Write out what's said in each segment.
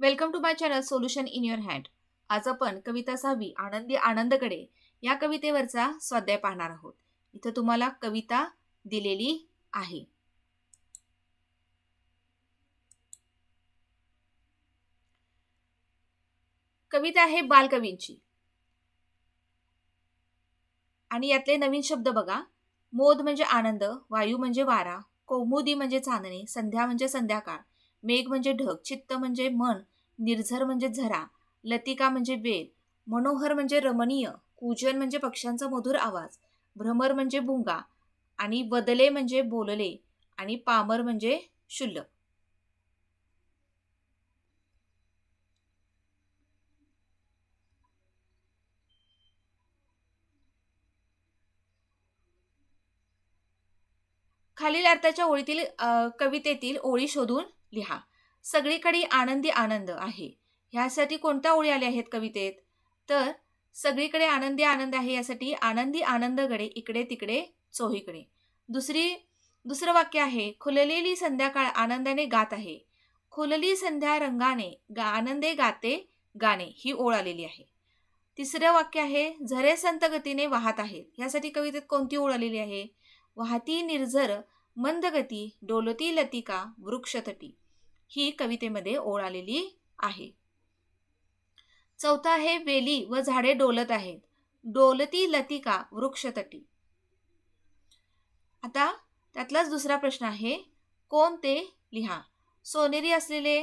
Welcome to my channel solution in your hand. आज आपण कविता 6वी आनंदी आनंदकडे या कवितेवरचा स्वाध्याय पाहणार आहोत. इथं तुम्हाला कविता दिलेली आहे. कविता आहे बालकवींची आणि यातले नवीन शब्द बघा. मोद म्हणजे आनंद, वायू म्हणजे वारा, कौमुदी म्हणजे चांदणे, संध्या म्हणजे संध्याकाळ, मेघ म्हणजे ढग, चित्त म्हणजे मन, निर्झर म्हणजे झरा, लतिका म्हणजे वेल, मनोहर म्हणजे रमणीय, कूजन म्हणजे पक्ष्यांचा मधुर आवाज, भ्रमर म्हणजे भुंगा आणि बदले म्हणजे बोलले आणि पामर म्हणजे शुल्लक. खालील अर्थाच्या ओळीतील कवितेतील ओळी शोधून लिहा. सगळीकडे आनंदी आनंद आहे. ह्यासाठी कोणत्या ओळी आल्या आहेत कवितेत? तर सगळीकडे आनंदी आनंद आहे यासाठी आनंदी आनंदगडे इकडे तिकडे चोहीकडे. दुसरं वाक्य आहे खुललेली संध्याकाळ आनंदाने गात आहे. खुलली संध्या रंगाने आनंदे गाते गाणे ही ओळ आलेली आहे. तिसरं वाक्य आहे झरे संत गतीने वाहत आहेत. यासाठी कवितेत कोणती ओळ आलेली आहे? वाहती निर्झर मंदगती डोलती लतिका वृक्षतटी ही कवितेमध्ये ओळ आलेली आहे. चौथा आहे वेली व झाडे डोलत आहेत. डोलती लतिका वृक्षतटी. आता त्यातलाच दुसरा प्रश्न आहे कोण ते लिहा. सोनेरी असलेले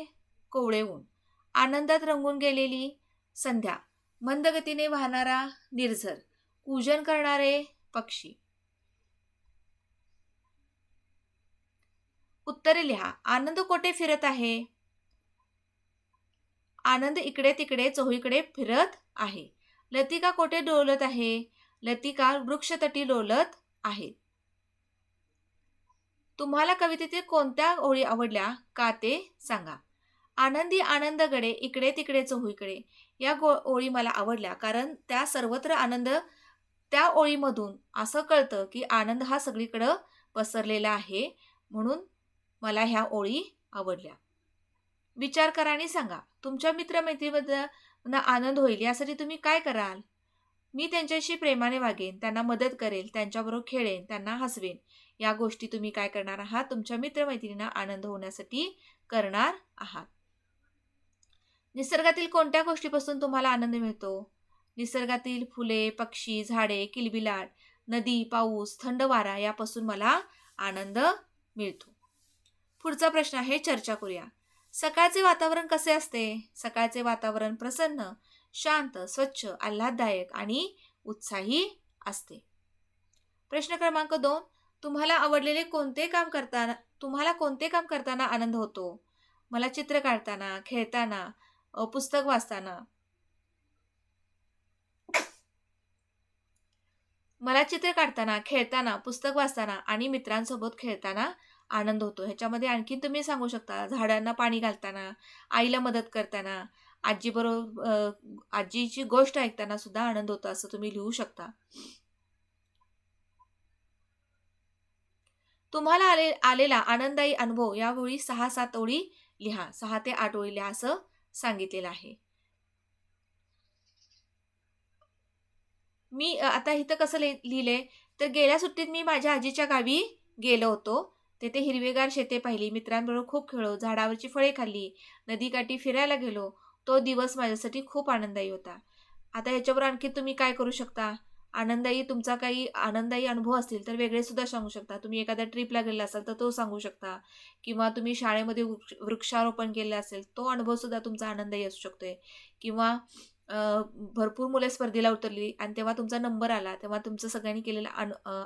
कोवळे ऊन, आनंदात रंगून गेलेली संध्या, मंदगतीने वाहणारा निर्झर, कूजन करणारे पक्षी. उत्तरे लिहा. आनंद कोठे फिरत आहे? आनंद इकडे तिकडे चोहीकडे फिरत आहे. लतिका कोठे डोलत आहे? लतिका वृक्षतटी डोलत आहे. तुम्हाला कवितेतील कोणत्या ओळी आवडल्या का ते सांगा. आनंदी आनंदगडे इकडे तिकडे चोहीकडे या ओळी मला आवडल्या कारण त्या सर्वत्र आनंद त्या ओळीमधून असं कळतं की आनंद हा सगळीकडं पसरलेला आहे, म्हणून मला ह्या ओळी आवडल्या. विचार करा आणि सांगा तुमच्या मित्रमैत्रीबद्दल आनंद होईल यासाठी तुम्ही काय कराल? मी त्यांच्याशी प्रेमाने वागेन, त्यांना मदत करेल, त्यांच्याबरोबर खेळेन, त्यांना हसवेन. या गोष्टी तुम्ही काय करणार आहात? तुमच्या मित्रमैत्रिणींना आनंद होण्यासाठी करणार आहात. निसर्गातील कोणत्या गोष्टीपासून तुम्हाला आनंद मिळतो? निसर्गातील फुले, पक्षी, झाडे, किलबिलाट, नदी, पाऊस, थंड वारा यापासून मला आनंद मिळतो. पुढचा प्रश्न आहे चर्चा करूया. सकाळचे वातावरण कसे असते? सकाळचे वातावरण प्रसन्न, शांत, स्वच्छ, आल्हाददायक आणि उत्साही असते. प्रश्न क्रमांक 2. तुम्हाला कोणते काम करताना आनंद होतो? मला चित्र काढताना, खेळताना, पुस्तक वाचताना. मला चित्र काढताना, खेळताना, पुस्तक वाचताना आणि मित्रांसोबत खेळताना आनंद होतो. ह्याच्यामध्ये आणखी तुम्ही सांगू शकता झाडांना पाणी घालताना, आईला मदत करताना, आजीची गोष्ट ऐकताना सुद्धा आनंद होतो असं तुम्ही लिहू शकता. तुम्हाला आलेला आनंददायी अनुभव यावेळी 6-7 ओळी लिहा. 6 ते 8 ओळी लिहा असं सांगितलेलं आहे. मी आता इथं कसं लिहिलंय तर गेल्या सुट्टीत मी माझ्या आजीच्या गावी गेलो होतो. तेथे हिरवेगार शेते पाहिली, मित्रांबरोबर खूप खेळलो, झाडावरची फळे खाल्ली, नदीकाठी फिरायला गेलो. तो दिवस माझ्यासाठी खूप आनंददायी होता. आता ह्याच्यावर आणखी तुम्ही काय करू शकता? तुमचा काही आनंददायी अनुभव असतील तर वेगळे सुद्धा सांगू शकता. तुम्ही एखाद्या ट्रिपला गेला असाल तर तो सांगू शकता किंवा तुम्ही शाळेमध्ये वृक्षारोपण केलं असेल तो अनुभव सुद्धा तुमचा आनंददायी असू शकतोय किंवा भरपूर मुले स्पर्धेला उतरली आणि तेव्हा तुमचा नंबर आला तेव्हा तुमचं सगळ्यांनी केलेलं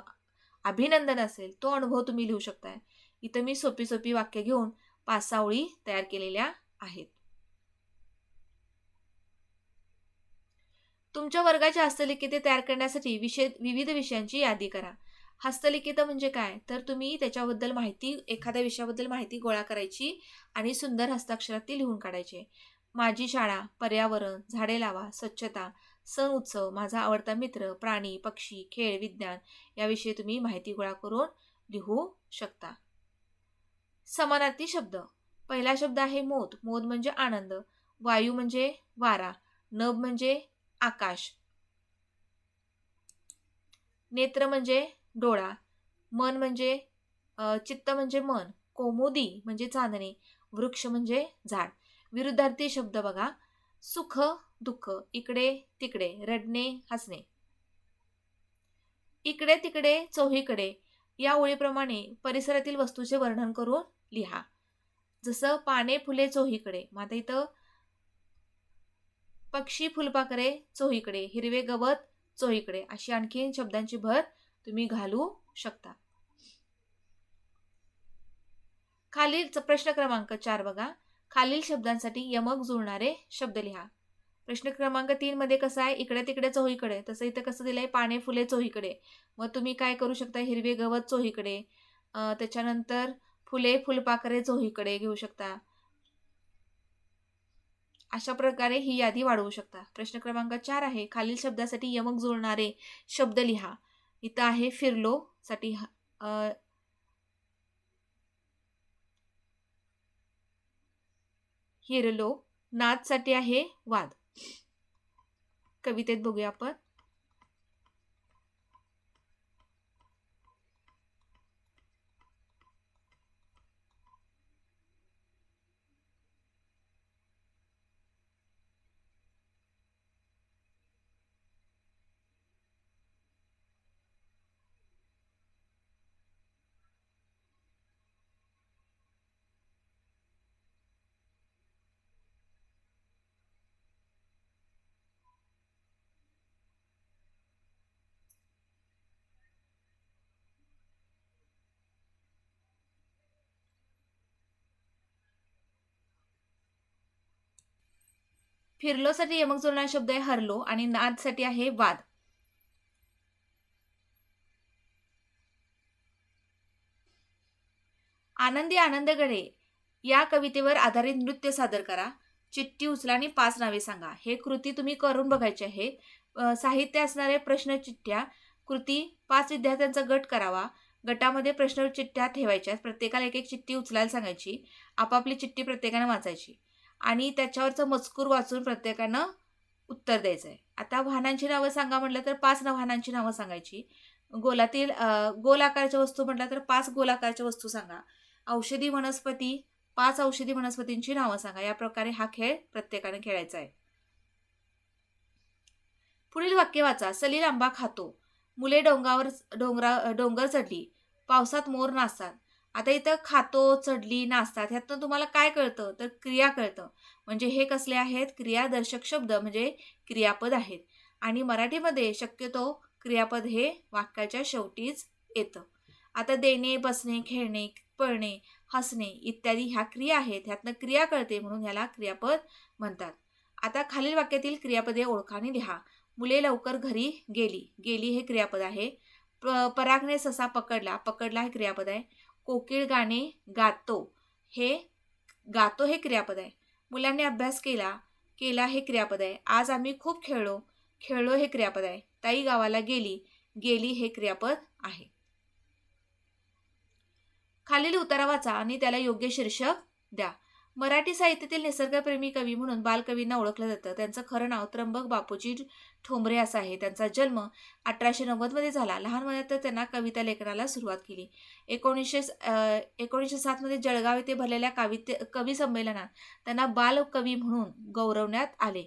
अभिनंदन असेल तो अनुभव तुम्ही लिहू शकताय. इथं मी सोपी वाक्य घेऊन 5-6 ओळी तयार केलेल्या आहेत. तुमच्या वर्गाची हस्तलिखिते तयार करण्यासाठी विविध विषयांची यादी करा. हस्तलिखित म्हणजे काय तर तुम्ही त्याच्याबद्दल एखाद्या विषयाबद्दल माहिती गोळा करायची आणि सुंदर हस्ताक्षरात ती लिहून काढायची. माझी शाळा, पर्यावरण, झाडे लावा, स्वच्छता, सण उत्सव, माझा आवडता मित्र, प्राणी, पक्षी, खेळ, विज्ञान याविषयी तुम्ही माहिती गोळा करून लिहू शकता. समानार्थी शब्द. पहिला शब्द आहे मोद. मोद म्हणजे आनंद. वायू म्हणजे वारा, नभ म्हणजे आकाश, नेत्र म्हणजे डोळा, मन म्हणजे चित्त म्हणजे मन, कौमुदी म्हणजे चांदणे, वृक्ष म्हणजे झाड. विरुद्धार्थी शब्द बघा. सुख दुःख, इकडे तिकडे, रडणे हसणे. इकडे तिकडे चोहीकडे या ओळीप्रमाणे परिसरातील वस्तूचे वर्णन करून लिहा. जसं पाने फुले चोहीकडे, मग आता इथं पक्षी फुलपाखरे चोहीकडे, हिरवे गवत चोहीकडे, अशी आणखी शब्दांची भर तुम्ही घालू शकता. खालील प्रश्न क्रमांक 4 बघा. खालील शब्दांसाठी यमक जुळणारे शब्द लिहा. प्रश्न क्रमांक 3 मध्ये कसं आहे, इकडे तिकडे चोहीकडे, तसं इथं कसं दिलंय, पाने फुले चोहीकडे. मग तुम्ही काय करू शकता, हिरवे गवत चोहीकडे, त्याच्यानंतर फुले फुलपाखरे चोहीकडे घेऊ शकता. अशा प्रकारे ही यादी वाढवू शकता. प्रश्न क्रमांक 4 आहे, खालील शब्दासाठी यमक जुळणारे शब्द लिहा. इथं आहे फिरलो साठी हिरलो, नादसाठी आहे वाद. कवितेत बघूया आपण. फिरलोसाठी यमक जुळणारा शब्द आहे हरलो आणि नादसाठी आहे वाद. आनंदी आनंदगडे या कवितेवर आधारित नृत्य सादर करा. चिठ्ठी उचला आणि 5 नावे सांगा. हे कृती तुम्ही करून बघायची आहे. साहित्य असणारे प्रश्न चिठ्ठ्या. कृती 5 विद्यार्थ्यांचा गट करावा. गटामध्ये प्रश्न चिठ्ठ्या ठेवायच्या. प्रत्येकाला एक एक चिठ्ठी उचलायला सांगायची. आपापली चिठ्ठी प्रत्येकानं वाचायची आणि त्याच्यावरचा मजकूर वाचून प्रत्येकानं उत्तर द्यायचं आहे. आता वाहनांची नावं सांगा म्हटलं तर 5 वाहनांची नावं सांगायची. गोलातील गोल आकाराच्या वस्तू म्हटलं तर 5 गोल आकाराच्या वस्तू सांगा. औषधी वनस्पती 5 औषधी वनस्पतींची नावं सांगा. या प्रकारे हा खेळ प्रत्येकाने खेळायचा आहे. पुढील वाक्य वाचा. सलील आंबा खातो. मुले डोंगर चढली. पावसात मोर नाचतात. आता इथं खातो, चढली, नाचतात ह्यातनं तुम्हाला काय कळतं, तर क्रिया कळतं. म्हणजे हे कसले आहेत, क्रियादर्शक शब्द म्हणजे क्रियापद आहेत. आणि मराठीमध्ये शक्यतो क्रियापद हे वाक्याच्या शेवटीच येतं. आता देणे, बसणे, खेळणे, पळणे, हसणे इत्यादी ह्या क्रिया आहेत. ह्यातनं क्रिया कळते म्हणून ह्याला क्रियापद म्हणतात. आता खालील वाक्यातील क्रियापदे ओळखाने लिहा. मुले लवकर घरी गेली. गेली हे क्रियापद आहे. परागने ससा पकडला. पकडला हे क्रियापद आहे. कोकिळ गाणे गातो हे क्रियापद आहे. मुलांनी अभ्यास केला. केला हे क्रियापद आहे. आज आम्ही खूप खेळलो. खेळलो हे क्रियापद आहे. ताई गावाला गेली. गेली हे क्रियापद आहे. खालील उतारा वाचा आणि त्याला योग्य शीर्षक द्या. मराठी साहित्यातील निसर्गप्रेमी कवी म्हणून बालकवींना ओळखलं जातं. त्यांचं खरं नाव त्र्यंबक बापूजी ठोंबरे असं आहे. त्यांचा जन्म 1890 मध्ये झाला. लहान वयात त्यांना कविता लेखनाला सुरुवात केली. 1907 मध्ये जळगाव येथे भरलेल्या कवी संमेलनात त्यांना बालकवी म्हणून गौरवण्यात आले.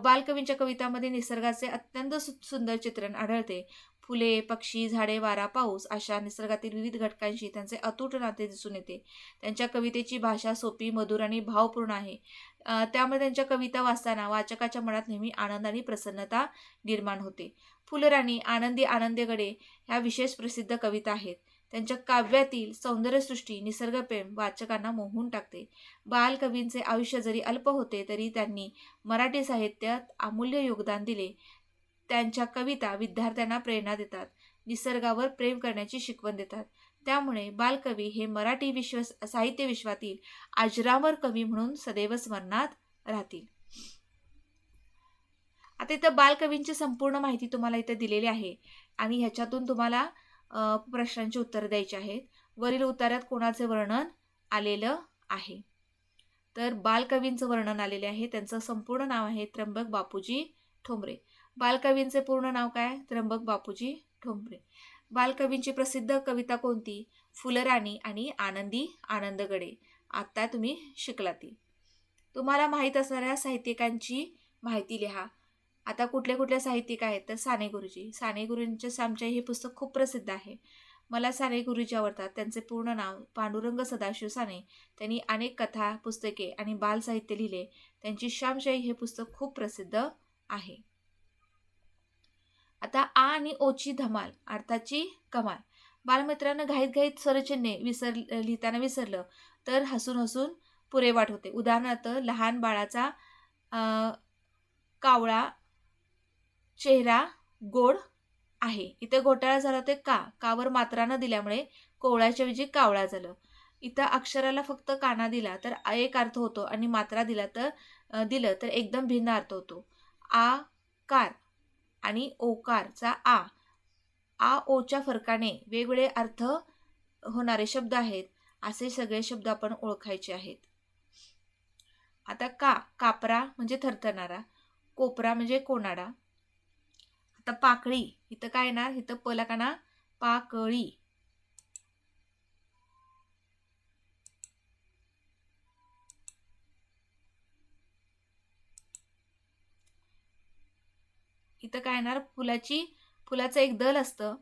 बालकवींच्या कवितांमध्ये निसर्गाचे अत्यंत सुंदर चित्रण आढळते. फुले, पक्षी, झाडे, वारा, पाऊस अशा निसर्गातील विविध घटकांशी त्यांचे अतूट नाते दिसून येते. त्यांच्या कवितेची भाषा सोपी, मधुर आणि भावपूर्ण आहे. त्यामुळे त्यांच्या कविता वाचताना वाचकाच्या मनात नेहमी आनंद आणि प्रसन्नता निर्माण होते. फुलराणी, आनंदी आनंदगडे ह्या विशेष प्रसिद्ध कविता आहेत. त्यांच्या काव्यातील सौंदर्यसृष्टी, निसर्गप्रेम वाचकांना मोहून टाकते. बालकवींचे आयुष्य जरी अल्प होते तरी त्यांनी मराठी साहित्यात अमूल्य योगदान दिले. त्यांच्या कविता विद्यार्थ्यांना प्रेरणा देतात. निसर्गावर प्रेम करण्याची शिकवण देतात. त्यामुळे बालकवी हे मराठी साहित्य विश्वातील अजरामर कवी म्हणून सदैव स्मरणात राहतील. आता इथं बालकवींची संपूर्ण माहिती तुम्हाला इथं दिलेली आहे आणि ह्याच्यातून तुम्हाला प्रश्नांची उत्तरं द्यायची आहेत. वरील उतार्यात कोणाचे वर्णन आलेलं आहे. तर बालकवींचं वर्णन आलेले आहे. त्यांचं संपूर्ण नाव आहे त्र्यंबक बापूजी ठोंबरे. बालकवींचे पूर्ण नाव काय? त्र्यंबक बापूजी ठोंबरे. बालकवींची प्रसिद्ध कविता कोणती? फुलराणी आणि आनंदी आनंदगडे. आता तुम्ही शिकला ती. तुम्हाला माहीत असणाऱ्या साहित्यिकांची माहिती लिहा. आता कुठले कुठले साहित्यिक आहेत? तर साने गुरुजी. साने गुरुजींचे सामशाई हे पुस्तक खूप प्रसिद्ध आहे. मला साने गुरुजी आवडतात. त्यांचे पूर्ण नाव पांडुरंग सदाशिव साने. त्यांनी अनेक कथा, पुस्तके आणि बालसाहित्य लिहिले. त्यांची श्यामशाई हे पुस्तक खूप प्रसिद्ध आहे. आता आ आणि ओची धमाल अर्थाची कमाल. बालमित्रांनो, घाईत स्वरचिन्हे लिहिताना विसरलं तर हसून हसून पुरेवाट होते. उदाहरणार्थ, लहान बाळाचा कावळा चेहरा गोड आहे. इथं घोटाळा झाला ते कावर मात्रा न दिल्यामुळे कोवळ्याच्या ऐवजी कावळा झालं. इथं अक्षराला फक्त काना दिला तर एक अर्थ होतो आणि मात्रा दिलं तर एकदम भिन्न अर्थ होतो. आ कार आणि ओकारचा आ ओच्या फरकाने वेगवेगळे अर्थ होणारे शब्द आहेत. असे सगळे शब्द आपण ओळखायचे आहेत. आता कापरा म्हणजे थरथरणारा, कोपरा म्हणजे कोणाडा. आता पाकळी, इथं काय येणार? इथं पला काना पाकळी. इथं काय येणार? फुलाचं एक दल असतं.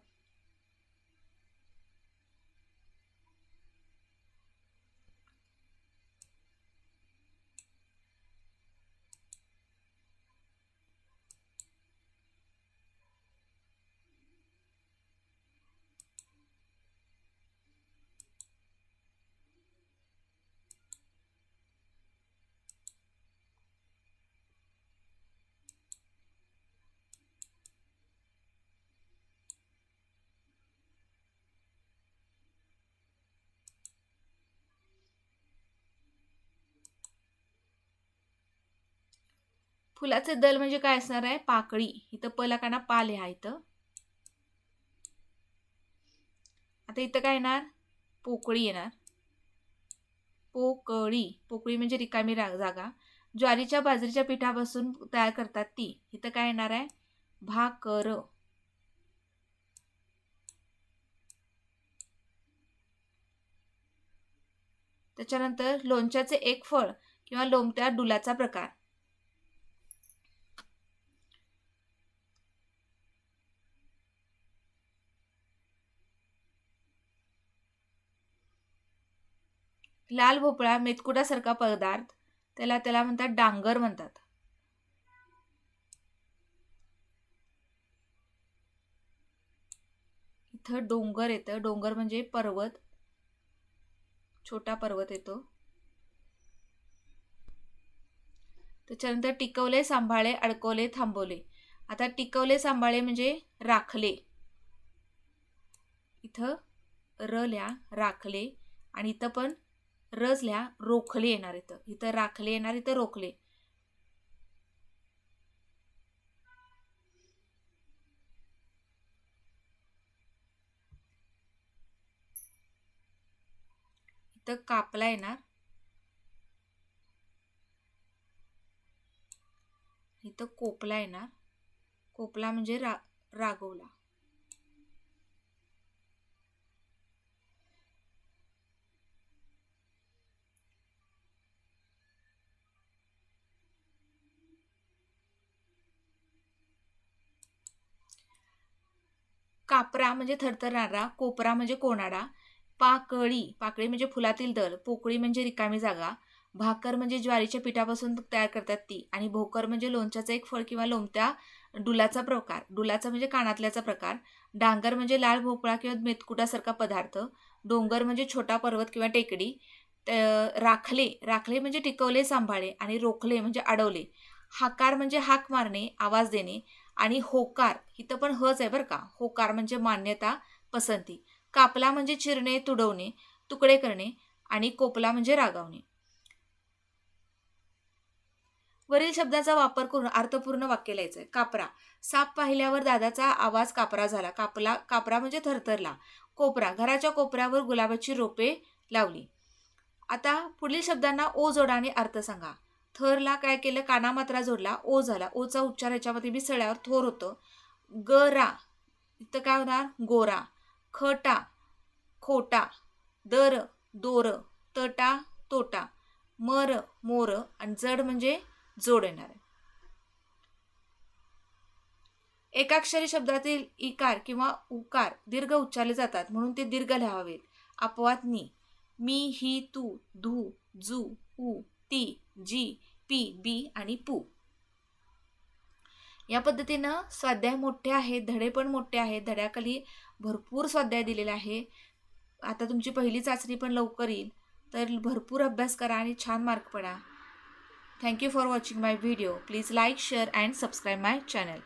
फुलाचे दल म्हणजे काय असणार आहे? पाकळी. इथं पला काना पा लिहा इथं. आता इथं काय येणार? पोकळी येणार. पोकळी म्हणजे रिकामी जागा. ज्वारीच्या बाजरीच्या पिठापासून तयार करतात ती. इथं काय येणार आहे? भाकर. त्याच्यानंतर लोणच्याचे एक फळ किंवा लोंबत्या डुलाचा प्रकार. लाल भोपळा मेतकुटासारखा पदार्थ, त्याला म्हणतात डांगर म्हणतात. इथं डोंगर येतं. डोंगर म्हणजे पर्वत, छोटा पर्वत येतो. त्याच्यानंतर टिकवले, सांभाळे, अडकवले, थांबवले. आता टिकवले सांभाळे म्हणजे राखले. इथं र लिहा राखले आणि इथं पण रज लिहा रोखले येणार. इथं राखले येणार, इथं रोखले. इथं कापला येणार, इथं कोपला येणार. कोपला म्हणजे रागवला. कापरा म्हणजे थरथरणारा, कोपरा म्हणजे कोणाडा. पाकळी म्हणजे फुलातील दल, पोकळी म्हणजे रिकामी जागा, भाकर म्हणजे ज्वारीच्या पिठापासून तयार करतात ती, आणि भोकर म्हणजे लोणच्याचा एक फळ किंवा लोंबत्या डुलाचा प्रकार. डुलाचा म्हणजे कानातल्याचा प्रकार. डांगर म्हणजे लाल भोपळा किंवा मेतकुटासारखा पदार्थ. डोंगर म्हणजे छोटा पर्वत किंवा टेकडी. राखले म्हणजे टिकवले, सांभाळे, आणि रोखले म्हणजे अडवले. हाकार म्हणजे हाक मारणे, आवाज देणे. आणि होकार, इथं पण हच आहे बरं का. होकार म्हणजे मान्यता, पसंती. कापला म्हणजे चिरणे, तुडवणे, तुकडे करणे. आणि कोपला म्हणजे रागावणे. वरील शब्दाचा वापर करून अर्थपूर्ण वाक्य लिहायचंय. कापरा, साप पाहिल्यावर दादाचा आवाज कापरा झाला. कापरा म्हणजे थरथरला. कोपरा, घराच्या कोपऱ्यावर गुलाबाची रोपे लावली. आता पुढील शब्दांना ओ जोडा आणि अर्थ सांगा. थरला काय केलं, कानामात्रा जोडला, ओ झाला. ओचा उच्चार याच्यामध्ये मिसळल्यावर थोर होतं. गरा इथं काय होणार, गोरा. खटा खोटा. दर दोर. तटा तोटा. मर मोर. आणि जड म्हणजे जोड येणार आहे. एकाक्षरी शब्दातील इकार किंवा उकार दीर्घ उच्चारले जातात म्हणून ते दीर्घ लिहावेत. अपवाद नी. मी, ही, तू, धू, जू, उ, ती, जी, पी, बी आणि पू. या पद्धतीनं स्वाध्याय मोठे आहेत, धडे पण मोठे आहेत. धड्याखाली भरपूर स्वाध्याय दिलेला आहे. आता तुमची पहिली चाचणी पण लवकर येईल, तर भरपूर अभ्यास करा आणि छान मार्क पडा. Thank you for watching my video. Please like, share and subscribe my channel.